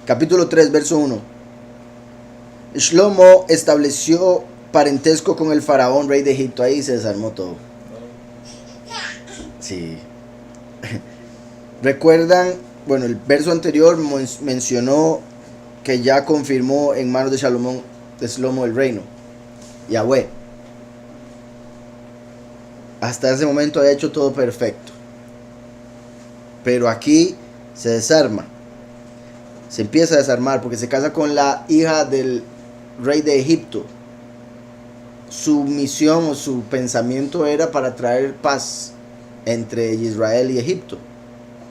Capítulo 3, verso 1. Shlomo estableció parentesco con el faraón, rey de Egipto. Ahí se desarmó todo. Sí. Recuerdan, bueno, el verso anterior mencionó que ya confirmó en manos de Shlomo el reino. Yahweh. Hasta ese momento ha hecho todo perfecto. Pero aquí se desarma. Se empieza a desarmar porque se casa con la hija del rey de Egipto. Su misión o su pensamiento era para traer paz entre Israel y Egipto.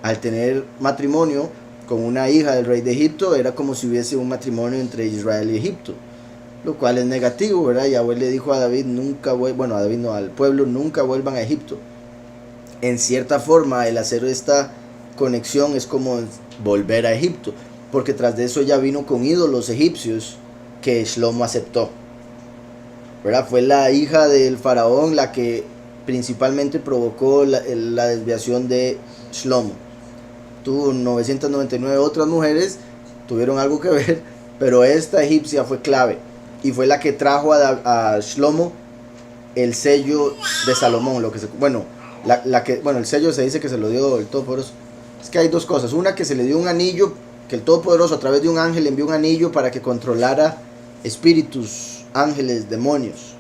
Al tener matrimonio con una hija del rey de Egipto, era como si hubiese un matrimonio entre Israel y Egipto, lo cual es negativo, ¿verdad? Yahweh le dijo a David, al pueblo, nunca vuelvan a Egipto. En cierta forma, el hacer esta conexión es como volver a Egipto, porque tras de eso ya vino con ídolos egipcios que Shlomo aceptó, ¿verdad? Fue la hija del faraón la que principalmente provocó la desviación de Shlomo. Tuvo 999 otras mujeres, tuvieron algo que ver, pero esta egipcia fue clave y fue la que trajo a Shlomo el sello de Salomón, el sello se dice que se lo dio el Todopoderoso. Es que hay dos cosas, una que se le dio un anillo, que el Todopoderoso a través de un ángel le envió un anillo para que controlara espíritus, ángeles, demonios.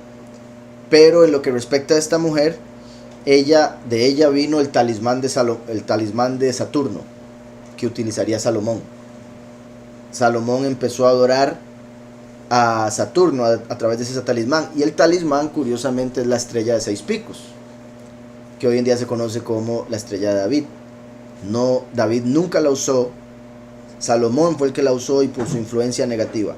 Pero en lo que respecta a esta mujer, de ella vino el talismán de Saturno, que utilizaría Salomón. Salomón empezó a adorar a Saturno a través de ese talismán, y el talismán curiosamente es la estrella de 6 picos, que hoy en día se conoce como la estrella de David. No, David nunca la usó, Salomón fue el que la usó, y por su influencia negativa,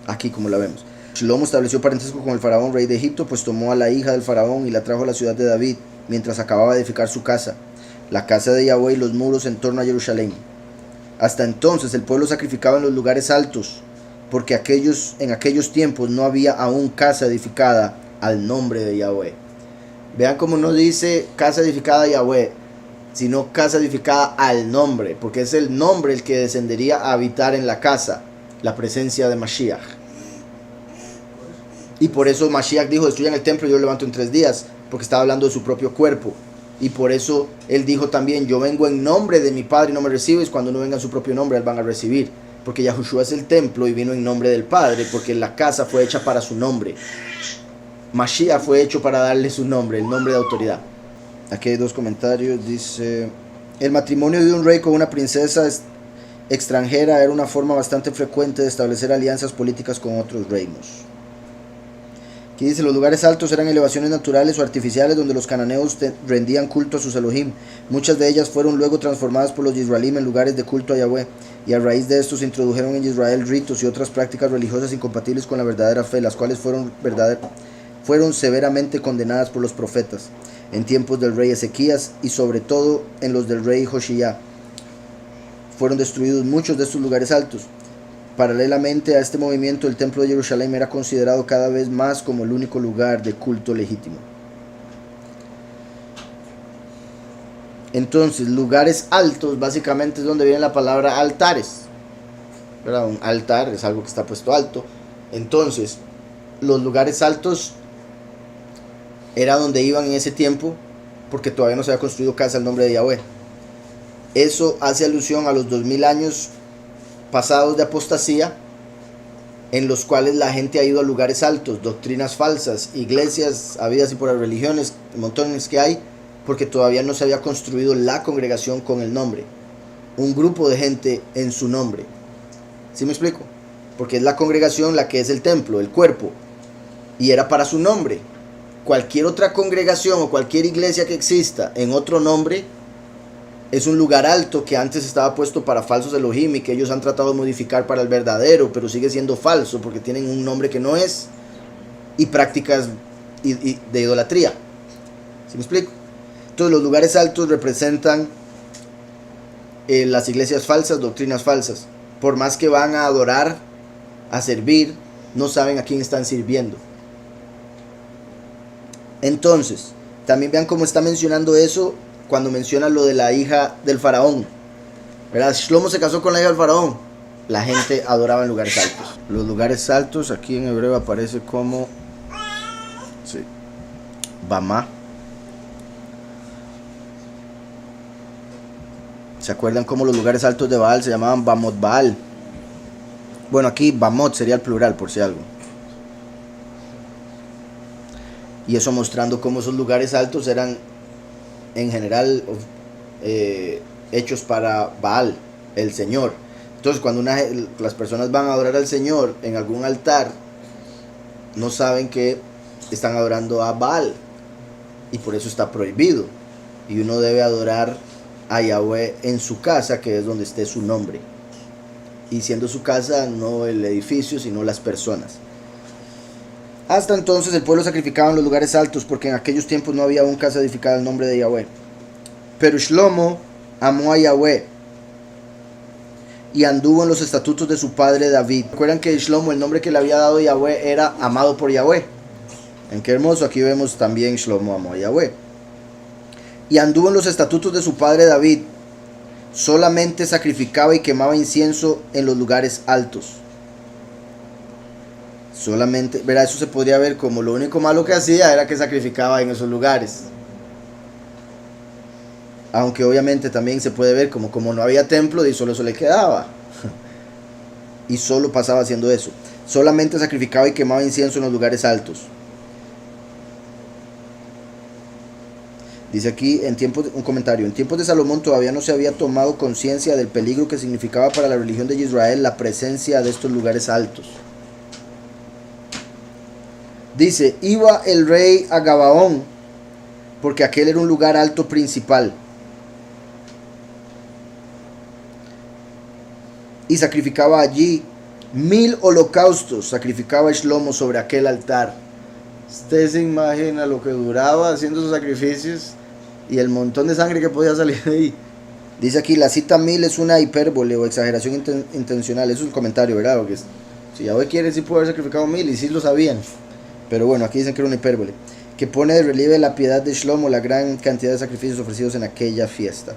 aquí como la vemos. Shlomo estableció parentesco con el faraón, rey de Egipto, pues tomó a la hija del faraón y la trajo a la ciudad de David, mientras acababa de edificar su casa, la casa de Yahweh, y los muros en torno a Jerusalén. Hasta entonces el pueblo sacrificaba en los lugares altos, porque en aquellos tiempos no había aún casa edificada al nombre de Yahweh. Vean cómo no dice casa edificada a Yahweh, sino casa edificada al nombre, porque es el nombre el que descendería a habitar en la casa, la presencia de Mashiach. Y por eso Mashiach dijo, destruyan el templo y yo lo levanto en 3 días, porque estaba hablando de su propio cuerpo. Y por eso él dijo también, yo vengo en nombre de mi Padre y no me recibes. Cuando no venga en su propio nombre, él van a recibir, porque Yahushua es el templo y vino en nombre del Padre, porque la casa fue hecha para su nombre. Mashiach fue hecho para darle su nombre, el nombre de autoridad. Aquí hay 2 comentarios. Dice, el matrimonio de un rey con una princesa extranjera era una forma bastante frecuente de establecer alianzas políticas con otros reinos. Aquí dice, los lugares altos eran elevaciones naturales o artificiales donde los cananeos rendían culto a sus Elohim. Muchas de ellas fueron luego transformadas por los Yisraelim en lugares de culto a Yahweh, y a raíz de esto se introdujeron en Israel ritos y otras prácticas religiosas incompatibles con la verdadera fe, las cuales fueron severamente condenadas por los profetas en tiempos del rey Ezequías y sobre todo en los del rey Josías. Fueron destruidos muchos de estos lugares altos. Paralelamente a este movimiento, el templo de Jerusalén era considerado cada vez más como el único lugar de culto legítimo. Entonces, lugares altos básicamente es donde viene la palabra altares, ¿verdad? Un altar es algo que está puesto alto. Entonces, los lugares altos era donde iban en ese tiempo, porque todavía no se había construido casa al nombre de Yahweh. Eso hace alusión a los 2000 años pasados de apostasía, en los cuales la gente ha ido a lugares altos, doctrinas falsas, iglesias habidas y por las religiones, montones que hay, porque todavía no se había construido la congregación con el nombre, un grupo de gente en su nombre. ¿Sí me explico? Porque es la congregación la que es el templo, el cuerpo, y era para su nombre. Cualquier otra congregación o cualquier iglesia que exista en otro nombre es un lugar alto que antes estaba puesto para falsos Elohim y que ellos han tratado de modificar para el verdadero, pero sigue siendo falso porque tienen un nombre que no es, y prácticas de idolatría. ¿Sí me explico? Entonces los lugares altos representan las iglesias falsas, doctrinas falsas. Por más que van a adorar, a servir, no saben a quién están sirviendo. Entonces, también vean cómo está mencionando eso cuando menciona lo de la hija del faraón, ¿verdad? Shlomo se casó con la hija del faraón, la gente adoraba en lugares altos. Los lugares altos aquí en hebreo aparece como sí, Bamá. ¿Se acuerdan cómo los lugares altos de Baal se llamaban Bamot Baal? Bueno, aquí Bamot sería el plural, por si algo. Y eso mostrando cómo esos lugares altos eran en general hechos para Baal, el Señor. Entonces cuando las personas van a adorar al Señor en algún altar, no saben que están adorando a Baal, y por eso está prohibido. Y uno debe adorar a Yahweh en su casa, que es donde esté su nombre, y siendo su casa no el edificio sino las personas. Hasta entonces el pueblo sacrificaba en los lugares altos, porque en aquellos tiempos no había aún casa edificada al nombre de Yahweh. Pero Shlomo amó a Yahweh y anduvo en los estatutos de su padre David. Recuerdan que Shlomo, el nombre que le había dado Yahweh, era amado por Yahweh. En qué hermoso, aquí vemos también Shlomo amó a Yahweh. Y anduvo en los estatutos de su padre David, solamente sacrificaba y quemaba incienso en los lugares altos. Solamente, verá, eso se podría ver como lo único malo que hacía era que sacrificaba en esos lugares. Aunque obviamente también se puede ver como no había templo, y solo eso le quedaba. Y solo pasaba haciendo eso. Solamente sacrificaba y quemaba incienso en los lugares altos. Dice aquí, un comentario, en tiempos de Salomón todavía no se había tomado conciencia del peligro que significaba para la religión de Israel la presencia de estos lugares altos. Dice, iba el rey a Gabaón, porque aquel era un lugar alto principal, y sacrificaba allí 1000 holocaustos, sacrificaba Shlomo sobre aquel altar. Usted se imagina lo que duraba haciendo esos sacrificios y el montón de sangre que podía salir de ahí. Dice aquí, la cita 1000 es una hipérbole o exageración intencional. Eso es un comentario, ¿verdad? Porque si Yahweh quiere, sí puede haber sacrificado 1000, y sí lo sabían. Pero bueno, aquí dicen que era una hipérbole, que pone de relieve la piedad de Shlomo, la gran cantidad de sacrificios ofrecidos en aquella fiesta.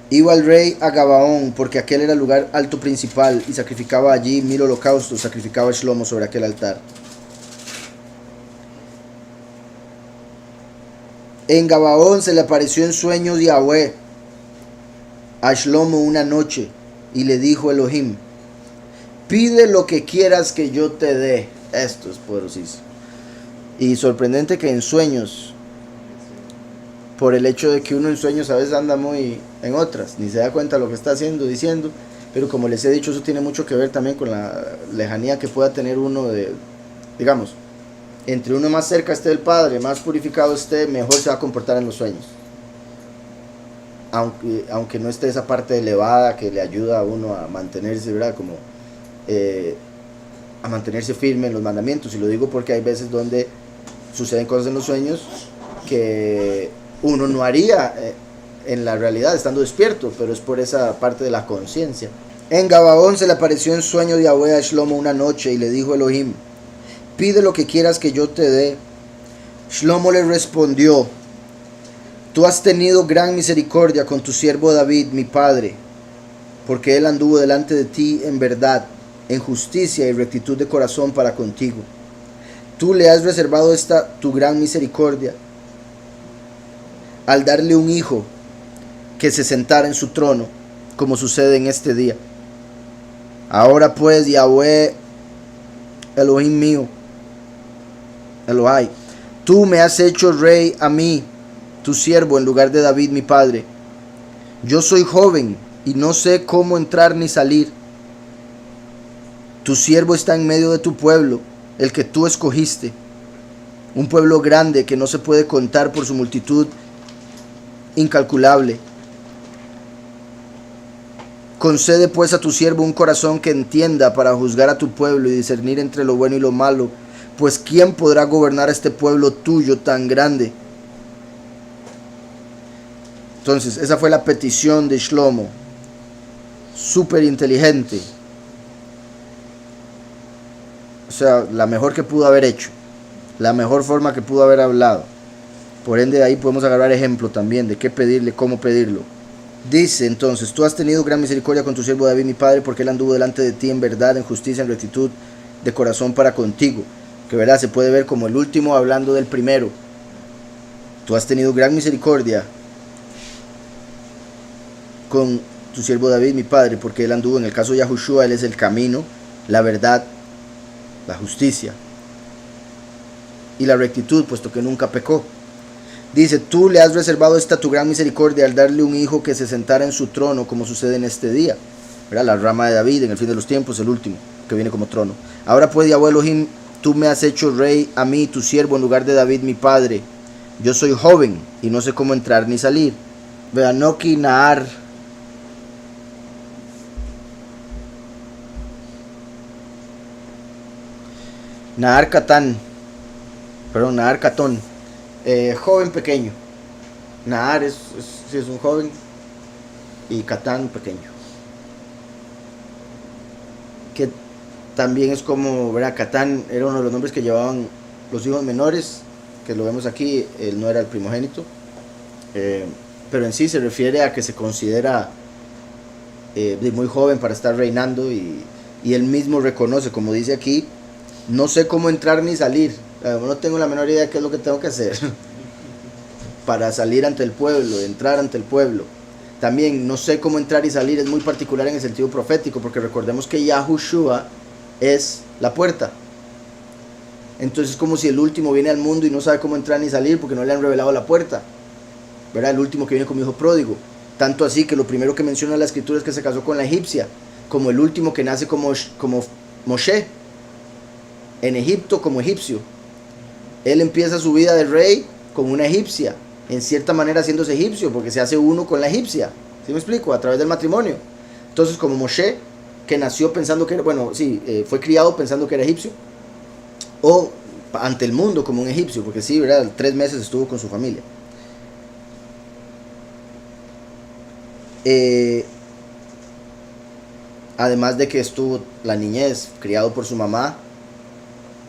Iba el rey a Gabaón, porque aquel era el lugar alto principal, y sacrificaba allí 1000 holocaustos, sacrificaba Shlomo sobre aquel altar. En Gabaón se le apareció en sueños Yahweh a Shlomo una noche, y le dijo Elohim, pide lo que quieras que yo te dé. Esto es poderosísimo. Y sorprendente que en sueños, por el hecho de que uno en sueños a veces anda muy en otras, ni se da cuenta de lo que está haciendo, diciendo, pero como les he dicho, eso tiene mucho que ver también con la lejanía que pueda tener uno de, digamos, entre uno más cerca esté del Padre, más purificado esté, mejor se va a comportar en los sueños. Aunque no esté esa parte elevada que le ayuda a uno a mantenerse, ¿verdad? Como a mantenerse firme en los mandamientos. Y lo digo porque hay veces donde suceden cosas en los sueños que uno no haría en la realidad estando despierto, pero es por esa parte de la conciencia. En Gabaón se le apareció en sueño de Yahweh a Shlomo una noche, y le dijo Elohim, pide lo que quieras que yo te dé. Shlomo le respondió, tú has tenido gran misericordia con tu siervo David, mi padre, porque él anduvo delante de ti en verdad, en justicia y rectitud de corazón para contigo. Tú le has reservado esta tu gran misericordia al darle un hijo que se sentara en su trono, como sucede en este día. Ahora pues, Yahweh, Elohim mío, Elohai, tú me has hecho rey a mí, tu siervo, en lugar de David mi padre. Yo soy joven y no sé cómo entrar ni salir. Tu siervo está en medio de tu pueblo, el que tú escogiste, un pueblo grande que no se puede contar por su multitud incalculable. Concede pues a tu siervo un corazón que entienda para juzgar a tu pueblo y discernir entre lo bueno y lo malo, pues ¿quién podrá gobernar a este pueblo tuyo tan grande? Entonces, esa fue la petición de Shlomo, súper inteligente. O sea, la mejor que pudo haber hecho, la mejor forma que pudo haber hablado. Por ende, de ahí podemos agarrar ejemplo también de qué pedirle, cómo pedirlo. Dice entonces: tú has tenido gran misericordia con tu siervo David mi padre, porque él anduvo delante de ti en verdad, en justicia, en rectitud de corazón para contigo. Que verdad se puede ver como el último hablando del primero. Tú has tenido gran misericordia con tu siervo David mi padre, porque él anduvo, en el caso de Yahushua, él es el camino, la verdad, la justicia y la rectitud, puesto que nunca pecó. Dice: tú le has reservado esta tu gran misericordia al darle un hijo que se sentara en su trono, como sucede en este día, ¿verdad? La rama de David en el fin de los tiempos, el último que viene como trono. Ahora pues, Yahweh Elohim, tú me has hecho rey a mí, tu siervo, en lugar de David mi padre. Yo soy joven y no sé cómo entrar ni salir. Vean, Noki Nahar. Nahar Catán. Perdón, Nahar Catón. Joven pequeño. Nahar es un joven. Y Catán pequeño. Que también es como, ¿verdad? Catán era uno de los nombres que llevaban los hijos menores, que lo vemos aquí. Él no era el primogénito, pero en sí se refiere a que se considera muy joven para estar reinando, y él mismo reconoce, como dice aquí: no sé cómo entrar ni salir, no tengo la menor idea de qué es lo que tengo que hacer para salir ante el pueblo, entrar ante el pueblo. También no sé cómo entrar y salir es muy particular en el sentido profético, porque recordemos que Yahushua es la puerta. Entonces es como si el último viene al mundo y no sabe cómo entrar ni salir porque no le han revelado la puerta, ¿verdad? El último que viene como hijo pródigo. Tanto así que lo primero que menciona la escritura es que se casó con la egipcia, como el último que nace como Moshe en Egipto, como egipcio. Él empieza su vida de rey como una egipcia, en cierta manera haciéndose egipcio, porque se hace uno con la egipcia. ¿Sí me explico? A través del matrimonio. Entonces, como Moshe, que nació pensando que era, fue criado pensando que era egipcio, o ante el mundo como un egipcio, porque sí, ¿verdad? 3 meses estuvo con su familia. Además de que estuvo la niñez, criado por su mamá,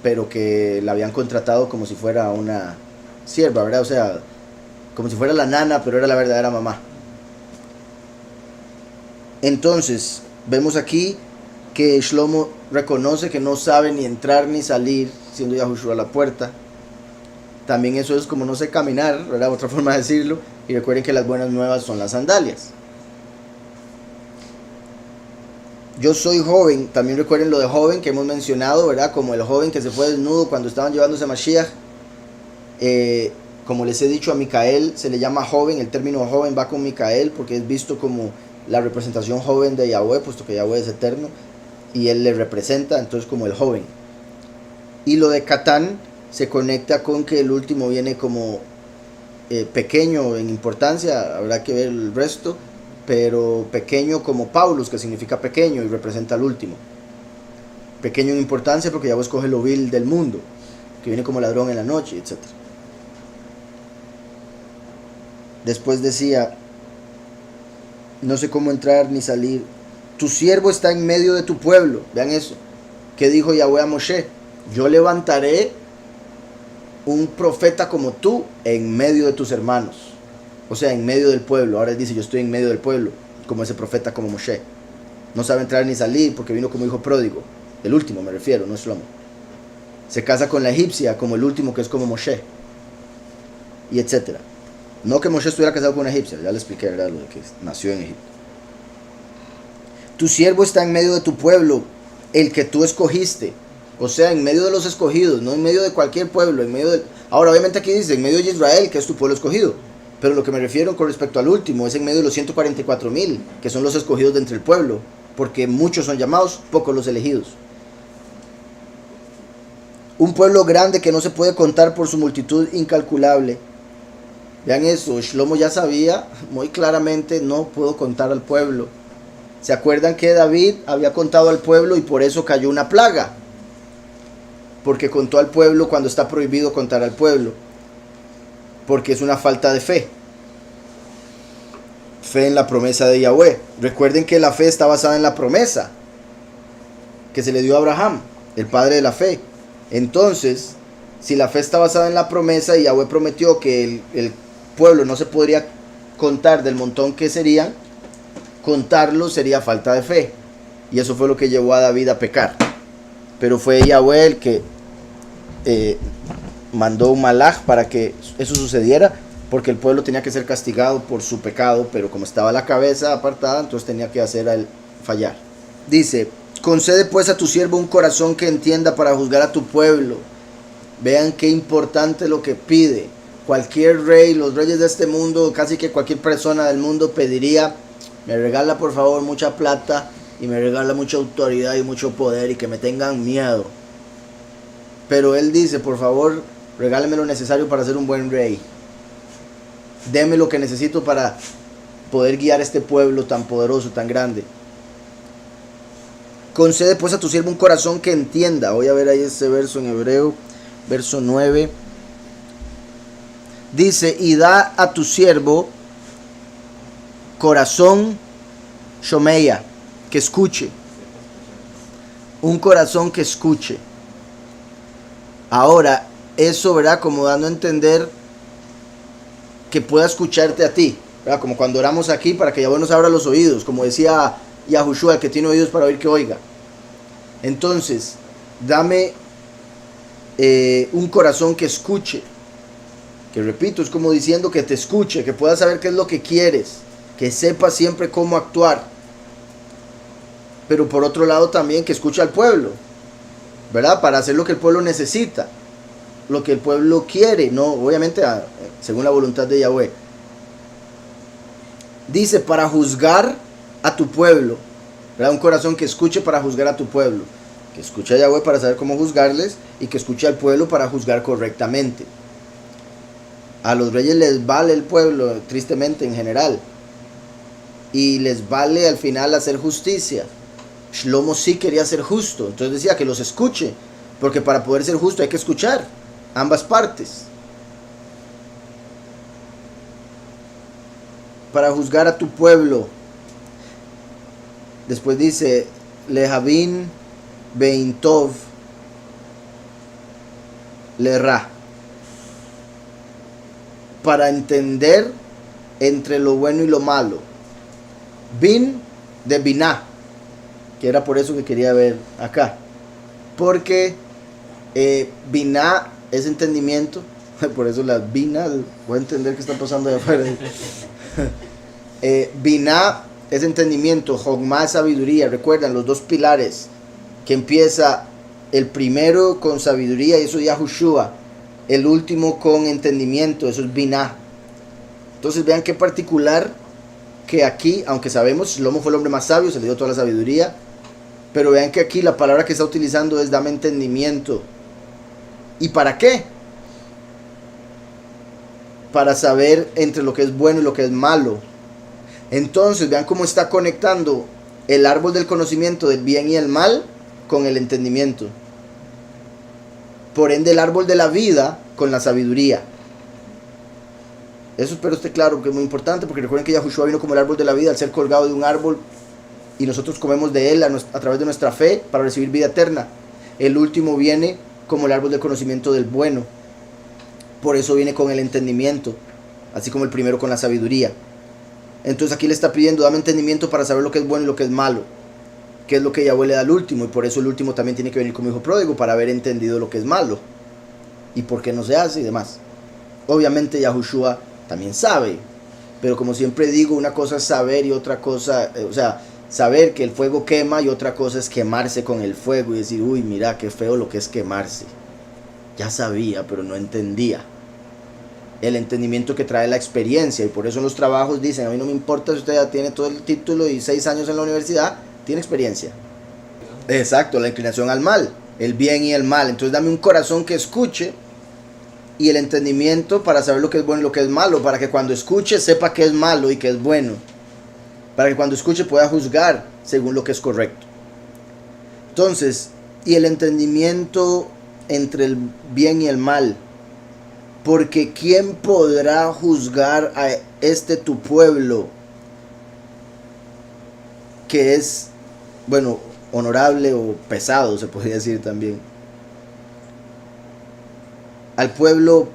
pero que la habían contratado como si fuera una sierva, ¿verdad? O sea, como si fuera la nana, pero era la verdadera mamá. Entonces, vemos aquí que Shlomo reconoce que no sabe ni entrar ni salir, siendo Yahushua la puerta. También eso es como no sé caminar, ¿verdad? Otra forma de decirlo. Y recuerden que las buenas nuevas son las sandalias. Yo soy joven, también recuerden lo de joven que hemos mencionado, ¿verdad? Como el joven que se fue desnudo cuando estaban llevándose a Mashiach. Como les he dicho, a Micael se le llama joven, el término joven va con Micael porque es visto como la representación joven de Yahweh, puesto que Yahweh es eterno y él le representa, entonces como el joven. Y lo de Catán se conecta con que el último viene como pequeño en importancia, habrá que ver el resto, pero pequeño como Paulus, que significa pequeño y representa al último. Pequeño en importancia porque Yahweh escoge lo vil del mundo, que viene como ladrón en la noche, etc. Después decía: no sé cómo entrar ni salir. Tu siervo está en medio de tu pueblo. Vean eso. ¿Qué dijo Yahweh a Moshe? Yo levantaré un profeta como tú en medio de tus hermanos. O sea, en medio del pueblo. Ahora él dice: yo estoy en medio del pueblo, como ese profeta, como Moshe. No sabe entrar ni salir porque vino como hijo pródigo. El último me refiero, no es Shlomo. Se casa con la egipcia como el último, que es como Moshe. Y etcétera. No que Moshe estuviera casado con una egipcia, ya le expliqué, ¿verdad? Lo de que nació en Egipto. Tu siervo está en medio de tu pueblo, el que tú escogiste. O sea, en medio de los escogidos, no en medio de cualquier pueblo, en medio de... Ahora, obviamente aquí dice, en medio de Israel, que es tu pueblo escogido. Pero lo que me refiero con respecto al último es en medio de los 144,000, que son los escogidos de entre el pueblo. Porque muchos son llamados, pocos los elegidos. Un pueblo grande que no se puede contar por su multitud incalculable. Vean eso, Shlomo ya sabía muy claramente: no puedo contar al pueblo. ¿Se acuerdan que David había contado al pueblo y por eso cayó una plaga? Porque contó al pueblo cuando está prohibido contar al pueblo. Porque es una falta de fe. Fe en la promesa de Yahweh. Recuerden que la fe está basada en la promesa que se le dio a Abraham, el padre de la fe. Entonces, si la fe está basada en la promesa y Yahweh prometió que el pueblo no se podría contar del montón que serían, contarlo sería falta de fe. Y eso fue lo que llevó a David a pecar. Pero fue Yahweh el que mandó un malaj para que eso sucediera, porque el pueblo tenía que ser castigado por su pecado, pero como estaba la cabeza apartada, entonces tenía que hacer a él fallar. Dice: concede pues a tu siervo un corazón que entienda para juzgar a tu pueblo. Vean qué importante lo que pide. Cualquier rey, los reyes de este mundo, casi que cualquier persona del mundo pediría: me regala por favor mucha plata y me regala mucha autoridad y mucho poder y que me tengan miedo. Pero él dice: por favor, regáleme lo necesario para ser un buen rey. Deme lo que necesito para poder guiar este pueblo tan poderoso, tan grande. Concede pues a tu siervo un corazón que entienda. Voy a ver ahí ese verso en hebreo, verso 9. Dice: y da a tu siervo corazón shomeya, que escuche. Un corazón que escuche. Ahora, eso, ¿verdad? Como dando a entender que pueda escucharte a ti, ¿verdad? Como cuando oramos aquí para que Yahweh nos abra los oídos, como decía Yahushua, el que tiene oídos para oír, que oiga. Entonces, dame un corazón que escuche, que repito, es como diciendo que te escuche, que pueda saber qué es lo que quieres, que sepa siempre cómo actuar, pero por otro lado también que escuche al pueblo, ¿verdad? Para hacer lo que el pueblo necesita, lo que el pueblo quiere, no, obviamente según la voluntad de Yahweh. Dice: para juzgar a tu pueblo, ¿verdad? Un corazón que escuche para juzgar a tu pueblo, que escuche a Yahweh para saber cómo juzgarles, y que escuche al pueblo para juzgar correctamente. A los reyes les vale el pueblo, tristemente, en general, y les vale al final hacer justicia. Shlomo sí quería ser justo, entonces decía que los escuche, porque para poder ser justo hay que escuchar ambas partes. Para juzgar a tu pueblo. Después dice: Lehavin Beintov Lerra. Para entender entre lo bueno y lo malo. Bin de Binah, que era por eso que quería ver acá. Porque Binah es entendimiento. Por eso las Binah, voy a entender qué está pasando allá afuera. Binah es entendimiento, Jogma es sabiduría. Recuerdan los dos pilares, que empieza el primero con sabiduría, y eso es Yahushua. El último con entendimiento, eso es Binah. Entonces vean qué particular que aquí, aunque sabemos Shlomo fue el hombre más sabio, se le dio toda la sabiduría, pero vean que aquí la palabra que está utilizando es dame entendimiento. ¿Y para qué? Para saber entre lo que es bueno y lo que es malo. Entonces vean cómo está conectando el árbol del conocimiento del bien y el mal con el entendimiento. Por ende, el árbol de la vida con la sabiduría. Eso espero esté claro, que es muy importante, porque recuerden que Yahushua vino como el árbol de la vida al ser colgado de un árbol, y nosotros comemos de él a través de nuestra fe para recibir vida eterna. El último viene como el árbol del conocimiento del bueno. Por eso viene con el entendimiento, así como el primero con la sabiduría. Entonces aquí le está pidiendo: dame entendimiento para saber lo que es bueno y lo que es malo, que es lo que Yahweh le da al último, y por eso el último también tiene que venir como hijo pródigo, para haber entendido lo que es malo y por qué no se hace y demás. Obviamente Yahushua también sabe, pero como siempre digo, una cosa es saber y otra cosa, saber que el fuego quema, y otra cosa es quemarse con el fuego y decir: uy, mira qué feo lo que es quemarse. Ya sabía, pero no entendía. El entendimiento que trae la experiencia, y por eso en los trabajos dicen: a mí no me importa si usted ya tiene todo el título y 6 años en la universidad, tiene experiencia. Exacto, la inclinación al mal, el bien y el mal. Entonces dame un corazón que escuche, y el entendimiento para saber lo que es bueno y lo que es malo, para que cuando escuche sepa qué es malo y qué es bueno, para que cuando escuche pueda juzgar según lo que es correcto. Entonces, y el entendimiento entre el bien y el mal, porque ¿quién podrá juzgar a este tu pueblo, que es, bueno, honorable o pesado, se podría decir también? Al pueblo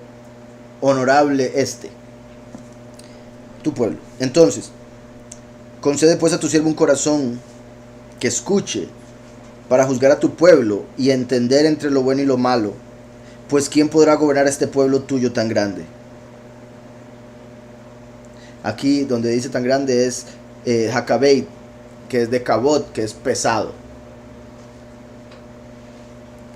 honorable este. tu pueblo. Entonces, concede pues a tu siervo un corazón que escuche para juzgar a tu pueblo y entender entre lo bueno y lo malo, pues ¿quién podrá gobernar a este pueblo tuyo tan grande? Aquí donde dice tan grande es Hakabeit, que es de Kabot, que es pesado.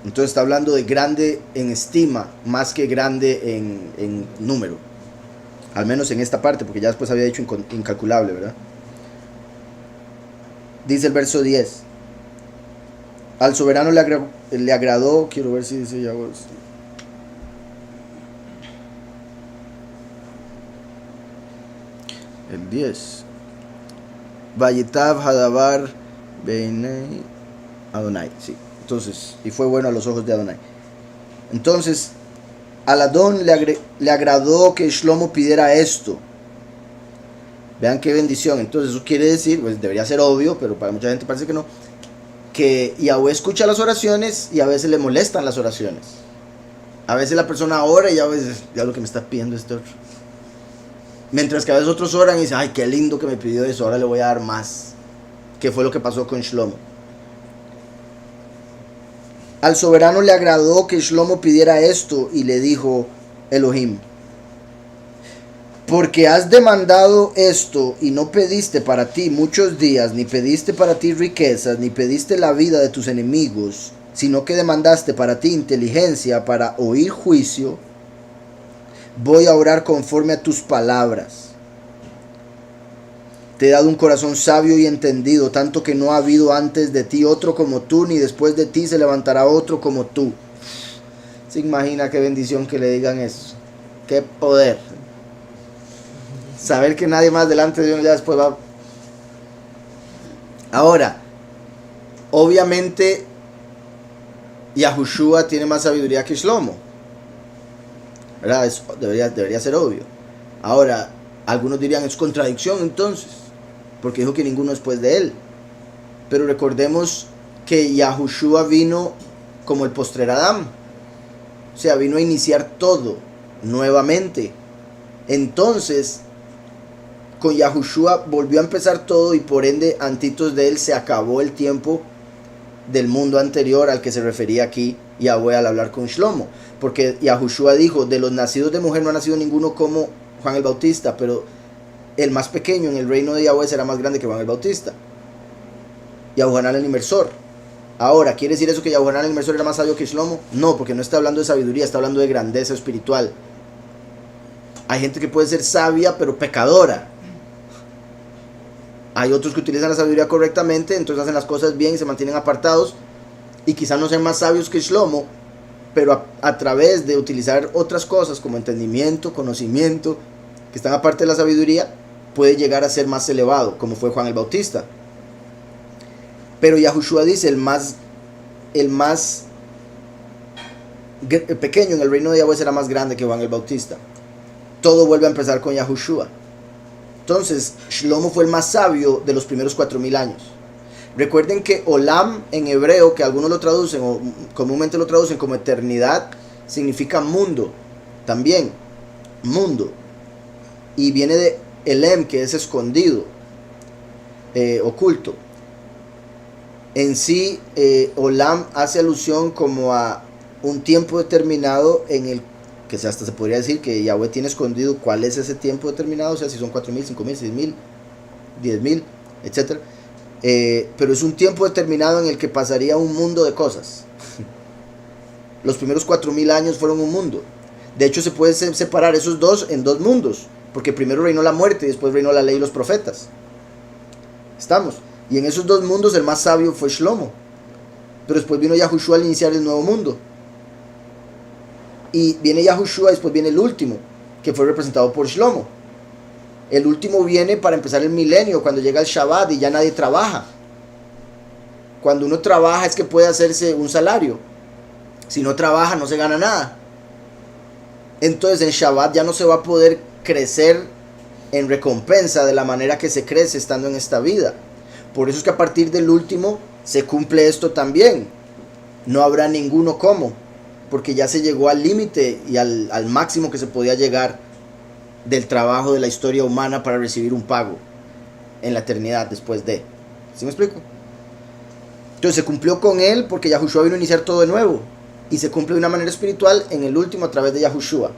Entonces está hablando de grande en estima, más que grande en número. Al menos en esta parte, porque ya después había dicho incalculable, ¿verdad? Dice el verso 10. Al soberano le agradó, quiero ver si dice ya vos. El 10. Vayitav Hadabar Beinei Adonai. Sí. Entonces, y fue bueno a los ojos de Adonai. Entonces, al Adón le agradó que Shlomo pidiera esto. Vean qué bendición. Entonces, eso quiere decir, pues debería ser obvio, pero para mucha gente parece que no, que Yahweh escucha las oraciones y a veces le molestan las oraciones. A veces la persona ora y a veces, ya lo que me está pidiendo este otro. Mientras que a veces otros oran y dicen, ay, qué lindo que me pidió eso, ahora le voy a dar más. Que fue lo que pasó con Shlomo. Al soberano le agradó que Shlomo pidiera esto y le dijo Elohim, porque has demandado esto y no pediste para ti muchos días, ni pediste para ti riquezas, ni pediste la vida de tus enemigos, sino que demandaste para ti inteligencia para oír juicio, voy a orar conforme a tus palabras. Te he dado un corazón sabio y entendido, tanto que no ha habido antes de ti otro como tú, ni después de ti se levantará otro como tú. ¿Se imagina qué bendición que le digan eso? Qué poder. Saber que nadie más delante de Dios ya después va. Ahora, obviamente, Yahushua tiene más sabiduría que Shlomo, ¿verdad? Eso debería ser obvio. Ahora, algunos dirían, es contradicción entonces, porque dijo que ninguno después de él. Pero recordemos que Yahushua vino como el postrer Adán. O sea, vino a iniciar todo nuevamente. Entonces, con Yahushua volvió a empezar todo y por ende, antitos de él se acabó el tiempo del mundo anterior al que se refería aquí Yahweh al hablar con Shlomo. Porque Yahushua dijo, de los nacidos de mujer no ha nacido ninguno como Juan el Bautista, pero el más pequeño en el reino de Yahweh será más grande que Juan el Bautista. Yahuanán el inmersor. Ahora, ¿quiere decir eso que Yahuanán el inmersor era más sabio que Shlomo? No, porque no está hablando de sabiduría, está hablando de grandeza espiritual. Hay gente que puede ser sabia pero pecadora. Hay otros que utilizan la sabiduría correctamente, entonces hacen las cosas bien y se mantienen apartados y quizás no sean más sabios que Shlomo, pero a través de utilizar otras cosas como entendimiento, conocimiento, que están aparte de la sabiduría, puede llegar a ser más elevado, como fue Juan el Bautista. Pero Yahushua dice, el pequeño en el reino de Yahweh será más grande que Juan el Bautista. Todo vuelve a empezar con Yahushua. Entonces, Shlomo fue el más sabio de los primeros 4000 años. Recuerden que Olam en hebreo, que algunos lo traducen o comúnmente lo traducen como eternidad, significa mundo, también, mundo. Y viene de Elem, que es escondido, oculto. En sí, Olam hace alusión como a un tiempo determinado en el que hasta se podría decir que Yahweh tiene escondido cuál es ese tiempo determinado, o sea, si son 4000, 5000, 6000, 10000, etc. Pero es un tiempo determinado en el que pasaría un mundo de cosas. Los primeros 4000 años fueron un mundo. De hecho, se puede separar esos dos en dos mundos, porque primero reinó la muerte y después reinó la ley y los profetas. ¿Estamos? Y en esos dos mundos el más sabio fue Shlomo. Pero después vino Yahushua al iniciar el nuevo mundo. Y viene Yahushua, después viene el último, que fue representado por Shlomo. El último viene para empezar el milenio, cuando llega el Shabbat y ya nadie trabaja. Cuando uno trabaja es que puede hacerse un salario. Si no trabaja no se gana nada. Entonces en Shabbat ya no se va a poder crecer en recompensa de la manera que se crece estando en esta vida. Por eso es que a partir del último se cumple esto también. No habrá ninguno como, porque ya se llegó al límite y al máximo que se podía llegar del trabajo de la historia humana para recibir un pago en la eternidad después de. ¿Sí me explico? Entonces se cumplió con él porque Yahushua vino a iniciar todo de nuevo. Y se cumple de una manera espiritual en el último a través de Yahushua.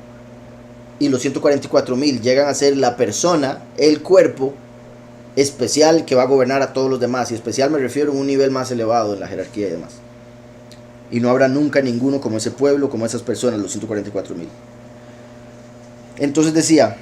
Y los 144,000 llegan a ser la persona, el cuerpo especial que va a gobernar a todos los demás. Y especial me refiero a un nivel más elevado en la jerarquía y demás. Y no habrá nunca ninguno como ese pueblo, como esas personas, los 144,000. Entonces decía,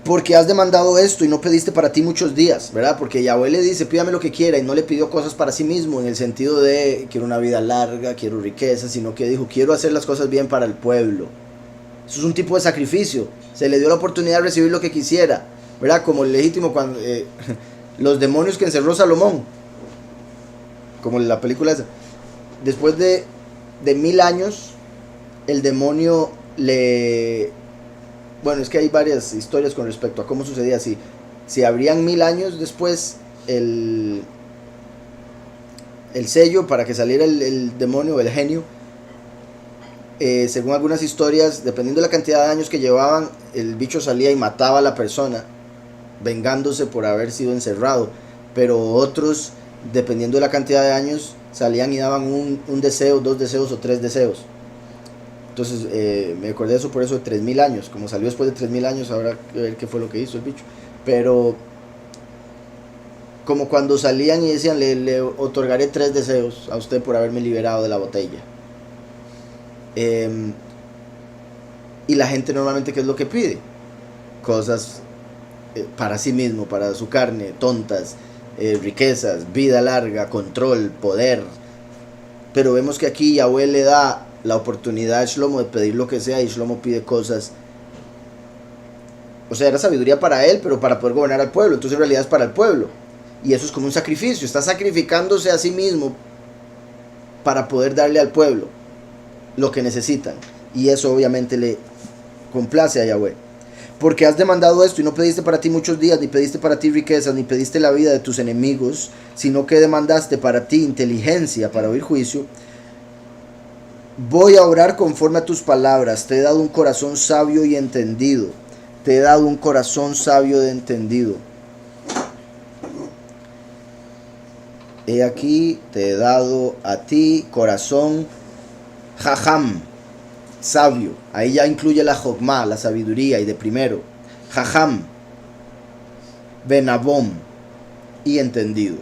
porque has demandado esto y no pediste para ti muchos días, ¿verdad? Porque Yahweh le dice, pídame lo que quiera, y no le pidió cosas para sí mismo, en el sentido de, quiero una vida larga, quiero riqueza, sino que dijo, quiero hacer las cosas bien para el pueblo. Eso es un tipo de sacrificio. Se le dio la oportunidad de recibir lo que quisiera, ¿verdad? Como el legítimo, cuando los demonios que encerró Salomón, como la película esa. Después de 1000 años, el demonio le... Bueno, es que hay varias historias con respecto a cómo sucedía. Si habrían 1000 años después el sello para que saliera el demonio, el genio, según algunas historias, dependiendo de la cantidad de años que llevaban, el bicho salía y mataba a la persona, vengándose por haber sido encerrado. Pero otros, dependiendo de la cantidad de años, salían y daban un deseo, 2 deseos o 3 deseos. Entonces me acordé de eso por eso de 3000 años. Como salió después de 3000 años, habrá que ver qué fue lo que hizo el bicho. Pero como cuando salían y decían, le otorgaré 3 deseos a usted por haberme liberado de la botella. Y la gente normalmente, ¿qué es lo que pide? Cosas para sí mismo, para su carne, tontas, riquezas, vida larga, control, poder. Pero vemos que aquí Yahweh le da la oportunidad a Shlomo de pedir lo que sea, y Shlomo pide cosas. O sea, era sabiduría para él, pero para poder gobernar al pueblo. Entonces en realidad es para el pueblo. Y eso es como un sacrificio. Está sacrificándose a sí mismo para poder darle al pueblo lo que necesitan. Y eso obviamente le complace a Yahweh. Porque has demandado esto y no pediste para ti muchos días, ni pediste para ti riquezas, ni pediste la vida de tus enemigos, sino que demandaste para ti inteligencia para oír juicio. Voy a orar conforme a tus palabras. Te he dado un corazón sabio y entendido. Te he dado un corazón sabio y entendido. He aquí, te he dado a ti corazón jajam, sabio. Ahí ya incluye la jogma, la sabiduría, y de primero. Jajam, benabom, y entendido.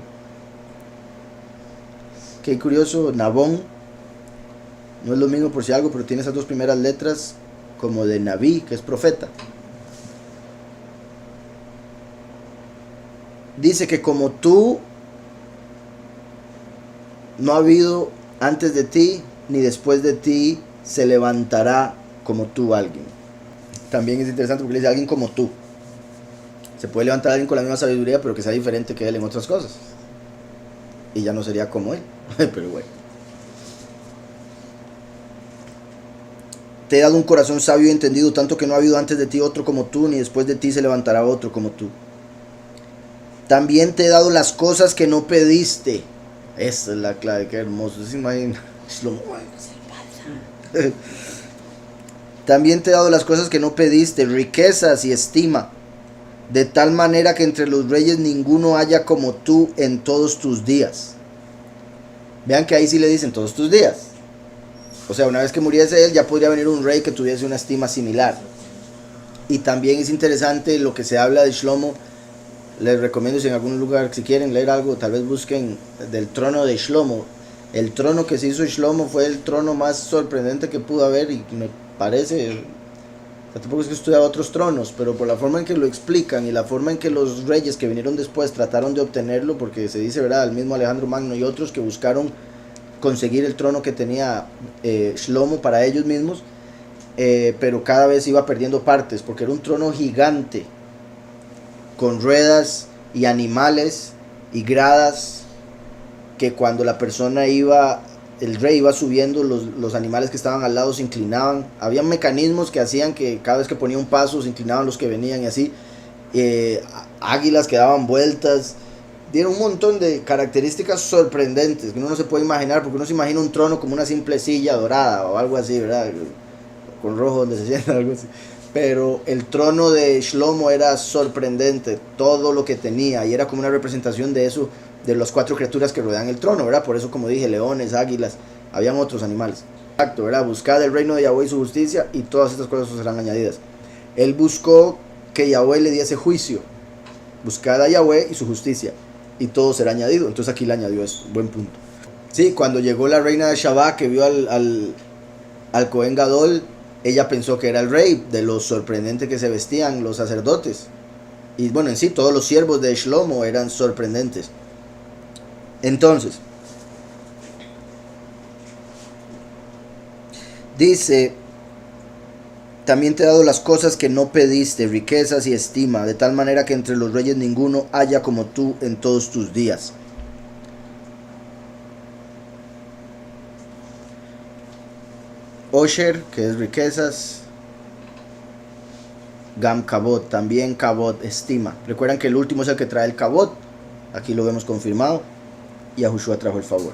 Qué curioso, Nabón no es lo mismo por si algo, pero tiene esas 2 primeras letras como de Naví, que es profeta. Dice que como tú, no ha habido antes de ti ni después de ti se levantará como tú alguien. También es interesante porque le dice alguien como tú. Se puede levantar alguien con la misma sabiduría, pero que sea diferente que él en otras cosas. Y ya no sería como él. Pero bueno. Te he dado un corazón sabio y entendido, tanto que no ha habido antes de ti otro como tú, ni después de ti se levantará otro como tú. También te he dado las cosas que no pediste. Esa es la clave, qué hermoso. ¿Se imagina? También te he dado las cosas que no pediste, riquezas y estima, de tal manera que entre los reyes ninguno haya como tú en todos tus días. Vean que ahí sí le dicen todos tus días. O sea, una vez que muriese él, ya podría venir un rey que tuviese una estima similar. Y también es interesante lo que se habla de Shlomo. Les recomiendo, si en algún lugar, si quieren leer algo, tal vez busquen del trono de Shlomo. El trono que se hizo Shlomo fue el trono más sorprendente que pudo haber, y me parece, tampoco es que he estudiado otros tronos, pero por la forma en que lo explican y la forma en que los reyes que vinieron después trataron de obtenerlo, porque se dice, ¿verdad?, el mismo Alejandro Magno y otros que buscaron conseguir el trono que tenía Shlomo para ellos mismos, pero cada vez iba perdiendo partes, porque era un trono gigante, con ruedas y animales y gradas, que cuando la persona iba, el rey iba subiendo, los animales que estaban al lado se inclinaban. Había mecanismos que hacían que cada vez que ponía un paso se inclinaban los que venían, y así. Águilas que daban vueltas. Dieron un montón de características sorprendentes que uno no se puede imaginar, porque uno se imagina un trono como una simple silla dorada o algo así, ¿verdad? con rojo donde se sienta, algo así. Pero el trono de Shlomo era sorprendente, todo lo que tenía, y era como una representación de eso, de las 4 criaturas que rodean el trono, ¿verdad? Por eso, como dije, leones, águilas, habían otros animales. Exacto, ¿verdad? Buscad el reino de Yahweh y su justicia, y todas estas cosas serán añadidas. Él buscó que Yahweh le diese juicio. Buscad a Yahweh y su justicia, y todo será añadido. Entonces aquí le añadió esto, buen punto. Sí, cuando llegó la reina de Shabá, que vio al Cohen Gadol, ella pensó que era el rey, de lo sorprendente que se vestían los sacerdotes. Y bueno, en sí, todos los siervos de Shlomo eran sorprendentes. Entonces, dice, también te he dado las cosas que no pediste, riquezas y estima, de tal manera que entre los reyes ninguno haya como tú en todos tus días. Osher, que es riquezas. Gam Kabot, también Kabot, estima. Recuerdan que el último es el que trae el Kabot. Aquí lo vemos confirmado. Y Yahushua trajo el favor.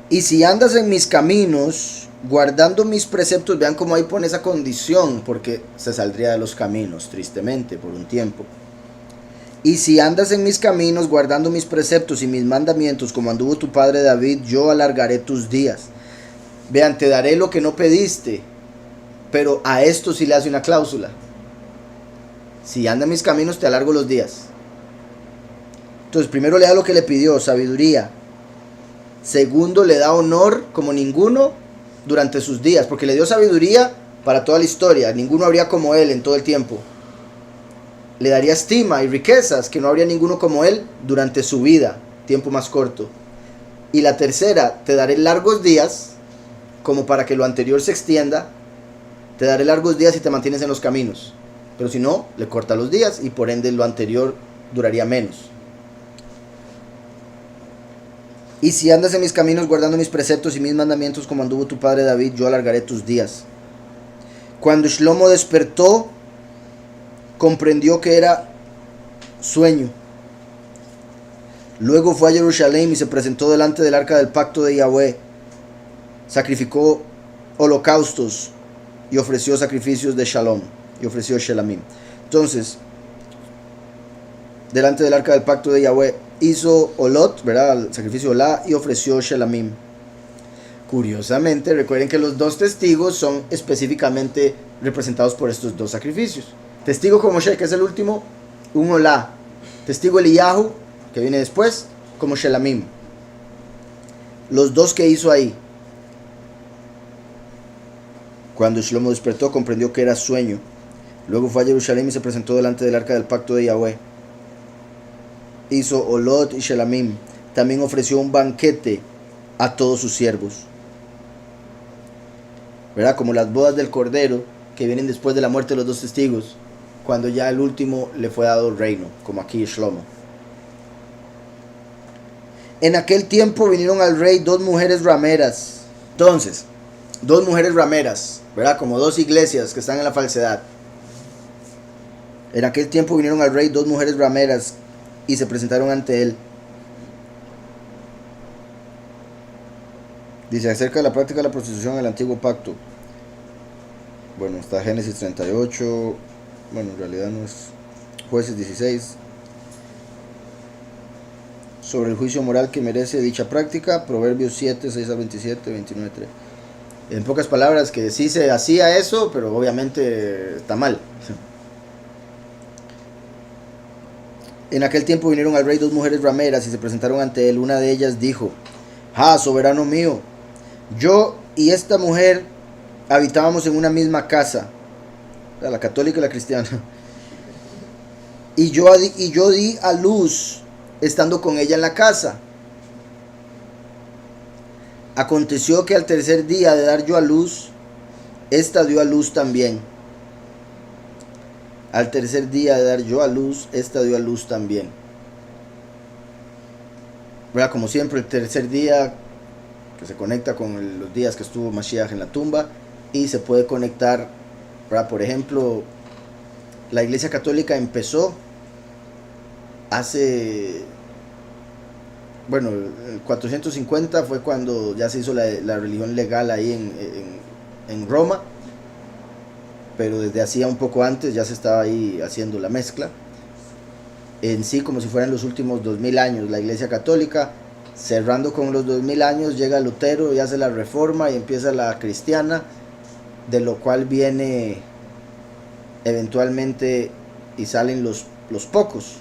Y si andas en mis caminos, guardando mis preceptos, vean cómo ahí pone esa condición, porque se saldría de los caminos, tristemente, por un tiempo. Y si andas en mis caminos, guardando mis preceptos y mis mandamientos, como anduvo tu padre David, yo alargaré tus días. Vean, te daré lo que no pediste, pero a esto sí le hace una cláusula. Si anda en mis caminos, te alargo los días. Entonces, primero le da lo que le pidió, sabiduría. Segundo, le da honor como ninguno durante sus días, porque le dio sabiduría para toda la historia. Ninguno habría como él en todo el tiempo. Le daría estima y riquezas, que no habría ninguno como él durante su vida, tiempo más corto. Y la tercera, te daré largos días, como para que lo anterior se extienda. Te daré largos días si te mantienes en los caminos. Pero si no, le corta los días y por ende lo anterior duraría menos. Y si andas en mis caminos guardando mis preceptos y mis mandamientos como anduvo tu padre David, yo alargaré tus días. Cuando Shlomo despertó, comprendió que era sueño. Luego fue a Jerusalén y se presentó delante del arca del pacto de Yahweh. Sacrificó holocaustos y ofreció sacrificios de shalom. Y ofreció shelamim. Entonces, delante del arca del pacto de Yahweh, hizo olot, ¿verdad? El sacrificio olá, y ofreció shelamim. Curiosamente, recuerden que los 2 testigos son específicamente representados por estos 2 sacrificios. Testigo como Moshe, que es el último, un olá. Testigo Eliyahu, que viene después, como shelamim. Los 2 que hizo ahí. Cuando Shlomo despertó, comprendió que era sueño. Luego fue a Jerusalén y se presentó delante del arca del pacto de Yahweh. Hizo olot y shelamim. También ofreció un banquete a todos sus siervos. ¿Verdad? Como las bodas del Cordero, que vienen después de la muerte de los 2 testigos, cuando ya el último le fue dado el reino, como aquí Shlomo. En aquel tiempo vinieron al rey 2 mujeres rameras. Entonces, 2 mujeres rameras, ¿verdad? Como 2 iglesias que están en la falsedad. En aquel tiempo vinieron al rey 2 mujeres rameras y se presentaron ante él. Dice acerca de la práctica de la prostitución en el antiguo pacto. Bueno, está Génesis 38. Bueno, en realidad no es. Jueces 16. Sobre el juicio moral que merece dicha práctica. Proverbios 7, 6 al 27, 29, 3. En pocas palabras, que sí se hacía eso, pero obviamente está mal. En aquel tiempo vinieron al rey 2 mujeres rameras y se presentaron ante él. Una de ellas dijo: ¡Ah, soberano mío! Yo y esta mujer habitábamos en una misma casa, la católica y la cristiana. Y yo di a luz estando con ella en la casa. Aconteció que al tercer día de dar yo a luz, esta dio a luz también. Al tercer día de dar yo a luz, esta dio a luz también. ¿Verdad? Como siempre, el tercer día que se conecta con los días que estuvo Mashiach en la tumba, y se puede conectar, ¿verdad? Por ejemplo, la Iglesia Católica empezó hace, bueno, el 450 fue cuando ya se hizo la religión legal ahí en Roma, pero desde hacía un poco antes ya se estaba ahí haciendo la mezcla. En sí, como si fueran los últimos 2000 años, la Iglesia Católica, cerrando con los 2000 años, llega Lutero y hace la reforma y empieza la cristiana, de lo cual viene eventualmente y salen los pocos,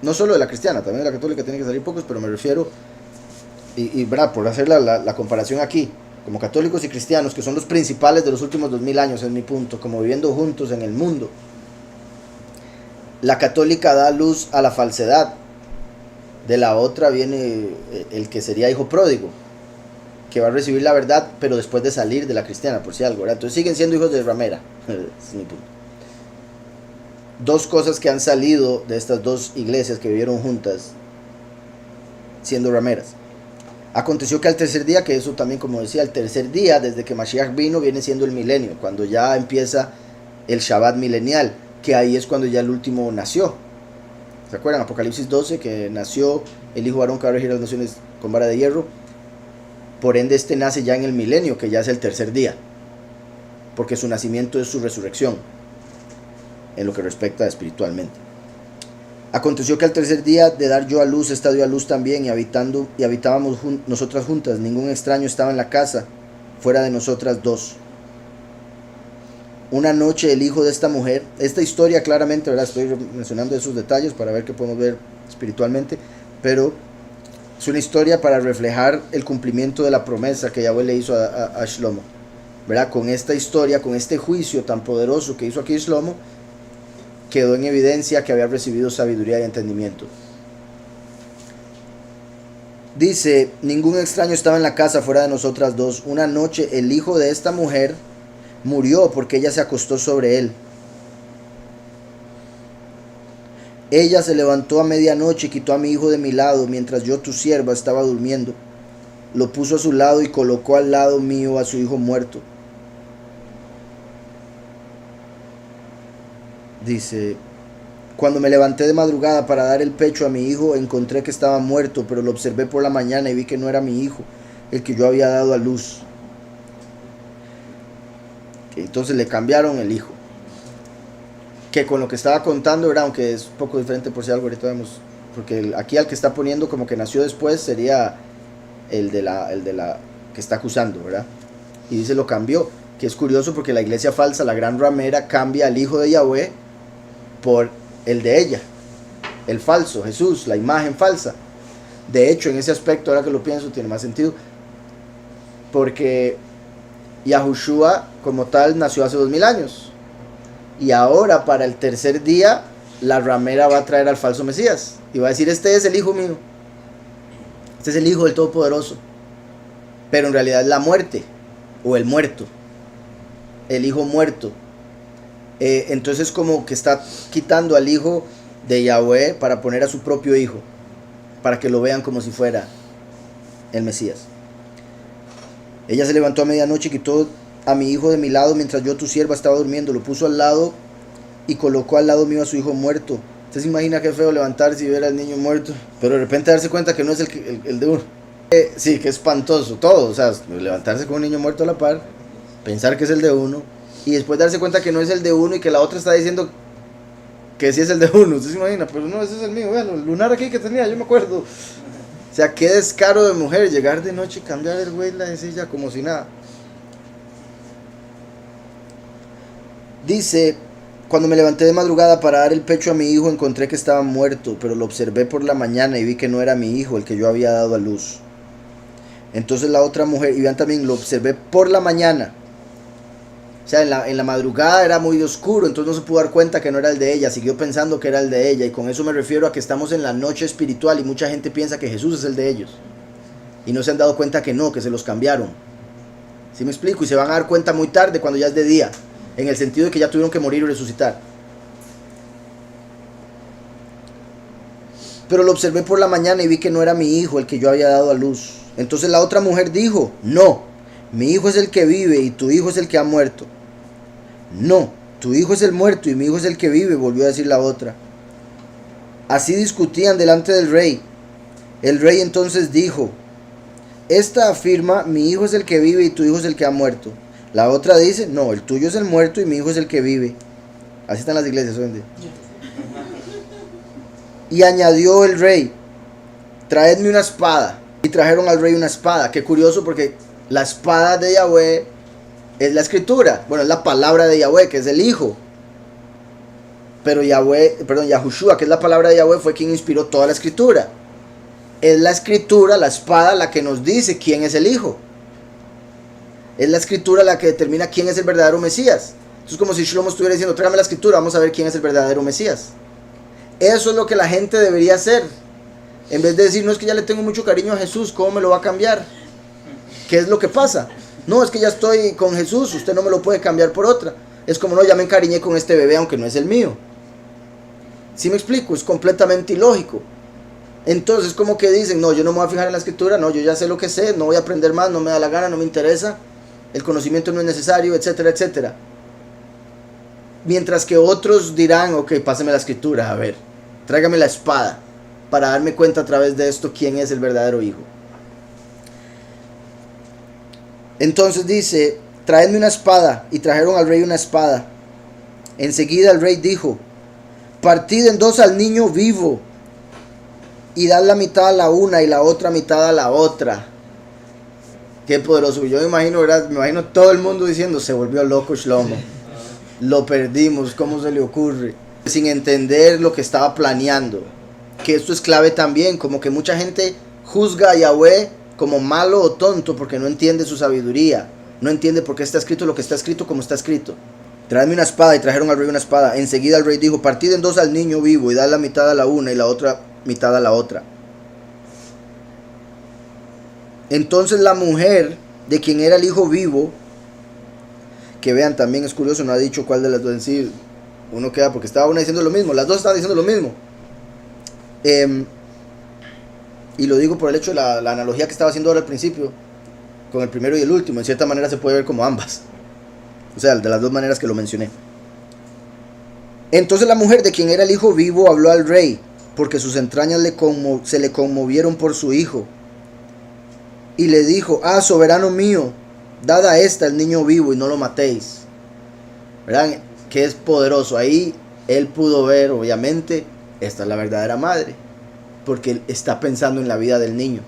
no solo de la cristiana, también de la católica tienen que salir pocos, pero me refiero, ¿verdad? Por hacer la comparación aquí, como católicos y cristianos, que son los principales de los últimos 2000 años, es mi punto, como viviendo juntos en el mundo. La católica da luz a la falsedad, de la otra viene el que sería hijo pródigo, que va a recibir la verdad, pero después de salir de la cristiana, por si algo, ¿verdad? Entonces siguen siendo hijos de ramera, es mi punto. Dos cosas que han salido de estas dos iglesias que vivieron juntas, siendo rameras. Aconteció que al tercer día, que eso también, como decía, el tercer día, desde que Mashiach vino, viene siendo el milenio, cuando ya empieza el Shabbat milenial, que ahí es cuando ya el último nació. ¿Se acuerdan? Apocalipsis 12, que nació el hijo varón que va a regir las naciones con vara de hierro. Por ende, este nace ya en el milenio, que ya es el tercer día, porque su nacimiento es su resurrección, en lo que respecta espiritualmente. Aconteció que al tercer día de dar yo a luz, esta dio a luz también, y habitábamos nosotras juntas. Ningún extraño estaba en la casa, fuera de nosotras dos. Una noche el hijo de esta mujer, esta historia claramente, ¿verdad? Estoy mencionando esos detalles para ver qué podemos ver espiritualmente, pero es una historia para reflejar el cumplimiento de la promesa que Yahweh le hizo a Shlomo, ¿verdad? Con esta historia, con este juicio tan poderoso que hizo aquí Shlomo, quedó en evidencia que había recibido sabiduría y entendimiento. Dice, ningún extraño estaba en la casa fuera de nosotras dos. Una noche el hijo de esta mujer murió porque ella se acostó sobre él. Ella se levantó a medianoche y quitó a mi hijo de mi lado, mientras yo, tu sierva, estaba durmiendo. Lo puso a su lado y colocó al lado mío a su hijo muerto. Dice, cuando me levanté de madrugada para dar el pecho a mi hijo, encontré que estaba muerto, pero lo observé por la mañana y vi que no era mi hijo, el que yo había dado a luz. Entonces le cambiaron el hijo. Que con lo que estaba contando, ¿verdad? Aunque es un poco diferente por si algo, ahorita vemos. Porque aquí al que está poniendo como que nació después sería el de la que está acusando, ¿verdad? Y dice lo cambió, que es curioso porque la iglesia falsa, la gran ramera, cambia al hijo de Yahweh por el de ella, el falso, Jesús, la imagen falsa. De hecho, en ese aspecto, ahora que lo pienso, tiene más sentido, porque Yahushua como tal nació hace 2000 años, y ahora para el tercer día la ramera va a traer al falso Mesías y va a decir, este es el hijo mío, este es el hijo del Todopoderoso, pero en realidad es la muerte o el muerto, el hijo muerto. Entonces como que está quitando al hijo de Yahweh para poner a su propio hijo, para que lo vean como si fuera el Mesías. Ella se levantó a medianoche y quitó a mi hijo de mi lado mientras yo, tu sierva, estaba durmiendo. Lo puso al lado y colocó al lado mío a su hijo muerto. ¿Usted se imagina qué feo levantarse y ver al niño muerto? Pero de repente darse cuenta que no es el de uno. Sí, que espantoso todo. O sea, levantarse con un niño muerto a la par, pensar que es el de uno, y después darse cuenta que no es el de uno y que la otra está diciendo que sí es el de uno. ¿Usted se imagina? Pero no, ese es el mío. Vean, el lunar aquí que tenía, yo me acuerdo. O sea, qué descaro de mujer llegar de noche y cambiar el güey la de silla como si nada. Dice, cuando me levanté de madrugada para dar el pecho a mi hijo, encontré que estaba muerto, pero lo observé por la mañana y vi que no era mi hijo, el que yo había dado a luz. Entonces la otra mujer, y vean también, lo observé por la mañana. O sea, en la madrugada era muy oscuro, entonces no se pudo dar cuenta que no era el de ella, siguió pensando que era el de ella, y con eso me refiero a que estamos en la noche espiritual y mucha gente piensa que Jesús es el de ellos. Y no se han dado cuenta que no, que se los cambiaron. ¿Sí me explico? Y se van a dar cuenta muy tarde cuando ya es de día, en el sentido de que ya tuvieron que morir y resucitar. Pero lo observé por la mañana y vi que no era mi hijo el que yo había dado a luz. Entonces la otra mujer dijo, no, mi hijo es el que vive y tu hijo es el que ha muerto. No, tu hijo es el muerto y mi hijo es el que vive, volvió a decir la otra. Así discutían delante del rey. El rey entonces dijo, esta afirma, mi hijo es el que vive y tu hijo es el que ha muerto. La otra dice, no, el tuyo es el muerto y mi hijo es el que vive. Así están las iglesias hoy en día. Y añadió el rey, traedme una espada. Y trajeron al rey una espada. Qué curioso, porque la espada de Yahweh es la escritura. Bueno, es la palabra de Yahweh, que es el Hijo. Pero Yahushua, que es la palabra de Yahweh, fue quien inspiró toda la escritura. Es la escritura, la espada, la que nos dice quién es el Hijo. Es la escritura la que determina quién es el verdadero Mesías. Entonces, como si Shlomo estuviera diciendo, trágame la escritura, vamos a ver quién es el verdadero Mesías. Eso es lo que la gente debería hacer. En vez de decir, no, es que ya le tengo mucho cariño a Jesús, ¿cómo me lo va a cambiar? ¿Qué es lo que pasa? No, es que ya estoy con Jesús, usted no me lo puede cambiar por otra. Es como, no, ya me encariñé con este bebé, aunque no es el mío. ¿Sí me explico? Es completamente ilógico. Entonces, como que dicen, no, yo no me voy a fijar en la escritura, no, yo ya sé lo que sé, no voy a aprender más, no me da la gana, no me interesa, el conocimiento no es necesario, etcétera, etcétera. Mientras que otros dirán, ok, páseme la escritura, a ver, tráigame la espada, para darme cuenta a través de esto quién es el verdadero Hijo. Entonces dice, traedme una espada, y trajeron al rey una espada. Enseguida el rey dijo, partid en dos al niño vivo, y dad la mitad a la una y la otra mitad a la otra. Qué poderoso. Yo me imagino, ¿verdad? Me imagino todo el mundo diciendo, se volvió loco Shlomo. Lo perdimos, ¿cómo se le ocurre? Sin entender lo que estaba planeando. Que esto es clave también, como que mucha gente juzga a Yahweh como malo o tonto porque no entiende su sabiduría. No entiende por qué está escrito lo que está escrito como está escrito. Traedme una espada, y trajeron al rey una espada. Enseguida el rey dijo, partid en dos al niño vivo, y dad la mitad a la una y la otra mitad a la otra. Entonces la mujer de quien era el hijo vivo, que vean, también es curioso, no ha dicho cuál de las dos en sí, uno queda, porque estaba una diciendo lo mismo, las dos estaban diciendo lo mismo. Y lo digo por el hecho de la analogía que estaba haciendo ahora al principio, con el primero y el último, en cierta manera se puede ver como ambas. O sea, de las dos maneras que lo mencioné. Entonces la mujer de quien era el hijo vivo habló al rey, porque sus entrañas se le conmovieron por su hijo. Y le dijo, soberano mío, dad a esta el niño vivo y no lo matéis. ¿Verdad? Que es poderoso. Ahí él pudo ver, obviamente, esta es la verdadera madre. Porque él está pensando en la vida del niño.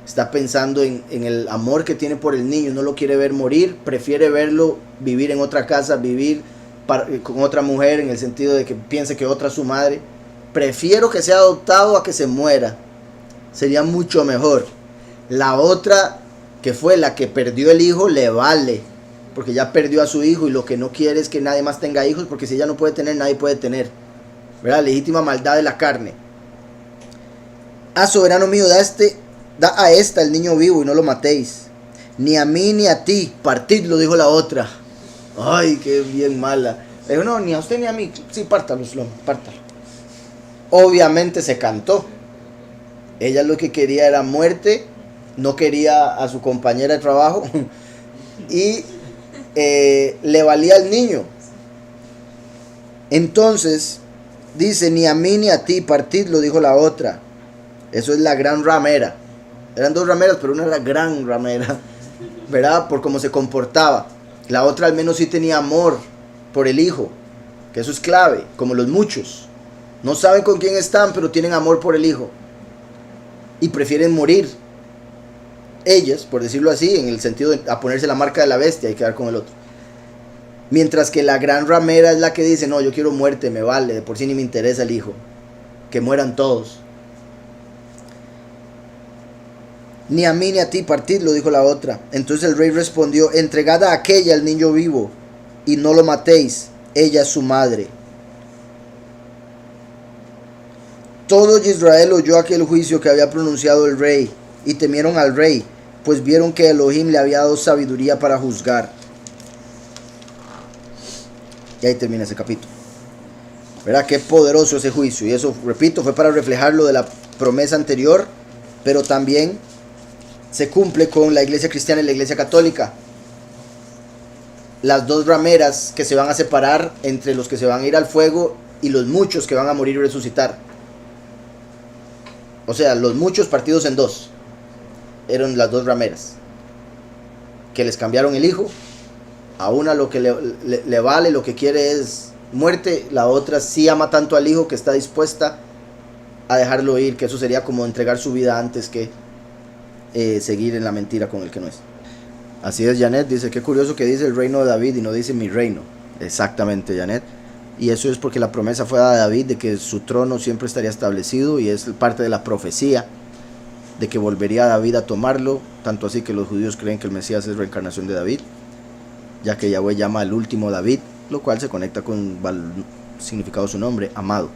Está pensando en el amor que tiene por el niño. No lo quiere ver morir. Prefiere verlo vivir en otra casa, vivir con otra mujer, en el sentido de que piense que otra es su madre. Prefiero que sea adoptado a que se muera. Sería mucho mejor. La otra, que fue la que perdió el hijo, le vale. Porque ya perdió a su hijo y lo que no quiere es que nadie más tenga hijos. Porque si ella no puede tener, nadie puede tener. ¿Verdad? Legítima maldad de la carne. Soberano mío, da a esta el niño vivo y no lo matéis. Ni a mí ni a ti, partidlo, dijo la otra. Ay, qué bien mala. Le dijo, no, ni a usted ni a mí. Sí, pártalo, Shlomo, pártalo. Obviamente se cantó. Ella lo que quería era muerte. No quería a su compañera de trabajo. Y le valía al niño. Entonces dice, ni a mí ni a ti, partidlo, dijo la otra. Eso es la gran ramera. Eran dos rameras, pero una era gran ramera, ¿verdad? Por cómo se comportaba. La otra al menos sí tenía amor por el hijo, que eso es clave, como los muchos. No saben con quién están, pero tienen amor por el hijo. Y prefieren morir. Ellas, por decirlo así, en el sentido de a ponerse la marca de la bestia y quedar con el otro. Mientras que la gran ramera es la que dice, no, yo quiero muerte, me vale, de por sí ni me interesa el hijo. Que mueran todos. Ni a mí ni a ti, partidlo, dijo la otra. Entonces el rey respondió, entregad a aquella el niño vivo, y no lo matéis, ella es su madre. Todo Israel oyó aquel juicio que había pronunciado el rey, y temieron al rey, pues vieron que Elohim le había dado sabiduría para juzgar. Y ahí termina ese capítulo. ¿Verdad? Qué poderoso ese juicio. Y eso, repito, fue para reflejar lo de la promesa anterior, pero también se cumple con la iglesia cristiana y la iglesia católica. Las dos rameras que se van a separar entre los que se van a ir al fuego y los muchos que van a morir y resucitar. O sea, los muchos partidos en dos. Eran las dos rameras. Que les cambiaron el hijo A una lo que le vale, lo que quiere es muerte, la otra sí ama tanto al hijo que está dispuesta a dejarlo ir, que eso sería como entregar su vida antes que seguir en la mentira con el que no es. Así es, Janet dice, qué curioso que dice el reino de David y no dice mi reino. Exactamente, Janet. Y eso es porque la promesa fue a David de que su trono siempre estaría establecido, y es parte de la profecía de que volvería David a tomarlo, tanto así que los judíos creen que el Mesías es reencarnación de David, ya que Yahweh llama al último David, lo cual se conecta con el significado de su nombre, amado.